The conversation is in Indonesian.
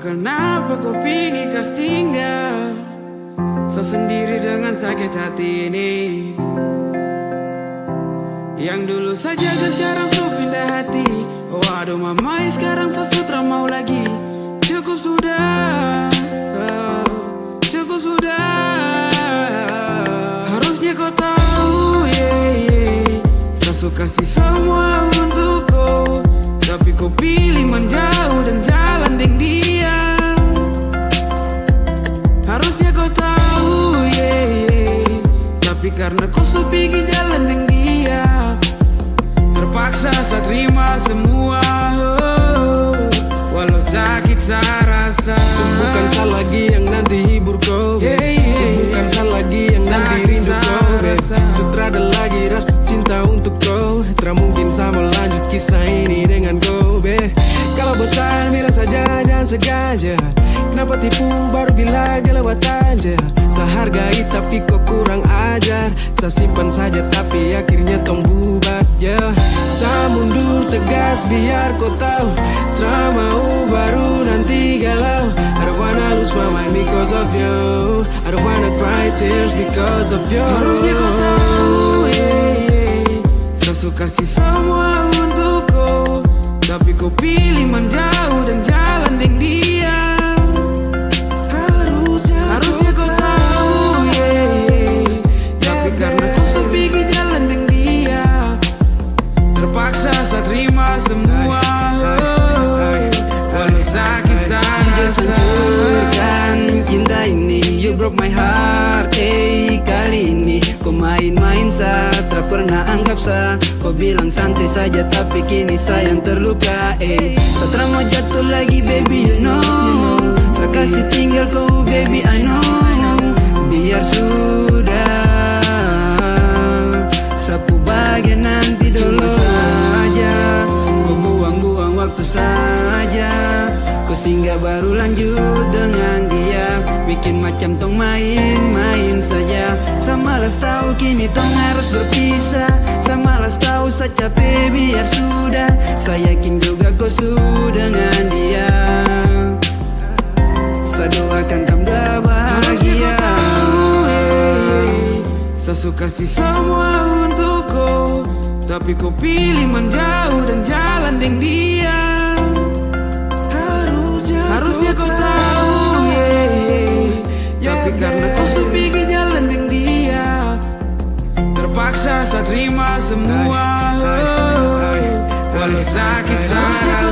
kenapa kau pergi kas tinggal sendiri dengan sakit hati ini. Yang dulu saja sekarang so pindah hati. Oh aduh mamai sekarang sutra mau lagi. Cukup sudah, cukup sudah. Harusnya kau tahu, saya suka sih semua untuk kau, tapi kau pilih menjauh dan jalan dengan dia. Harusnya kau tahu, tapi karena kau so pergi jalan dengan dia, terpaksa saya terima semua, walau sakit saya rasa. Bukan saya lagi yang nanti hibur kau, bukan saya lagi yang nanti rindu kau, sutra ada lagi rasa cinta untuk kau. Tak mungkin saya melanjut kisah ini dengan kau, Kalau bosan bilang saja jangan sengaja. Kenapa tipu baru bilang kelewatan aja. Saya hargai tapi kok kurang ajar. Saya simpan saja tapi akhirnya tong bubar, Saya mundur tegas biar kau tahu. Tak mau baru nanti galau. I don't wanna lose my mind because of you. I don't wanna cry tears because of you. Harusnya kau tahu, saya suka sih semua untuk kau, tapi kau pilih menjauh dan jalan dengan dia. Harusnya kau tahu, tapi karena kau so pergi jalan dengan dia, terpaksa saya terima semua, walau sakit saya rasa. Hancurkan cinta ini, you broke my heart. Kali ini kau main-main saat tak pernah anggap sah. Kau bilang santai saja tapi kini sayang terluka. Saya mau jatuh lagi baby you know. Saya kasih tinggal kau baby I know. Biar sudah sapu bagian nanti dulu saja. Kau buang-buang waktu saja. Kau singgah baru lanjut dengan dia. Bikin macam tong main-main saja. Saya malas tahu kini tong harus berpisah. Saya malas tahu saya capek biar sudah. Saya yakin juga kau sudah dengan dia. Saya doakan kamu bahagia. Saya suka sih semua untuk kau, tapi kau pilih menjauh dan jalan dengan dia. Harusnya kau tahu, tapi karena kau so pergi jalan dengan dia, terpaksa saya terima semua, walau sakit saya.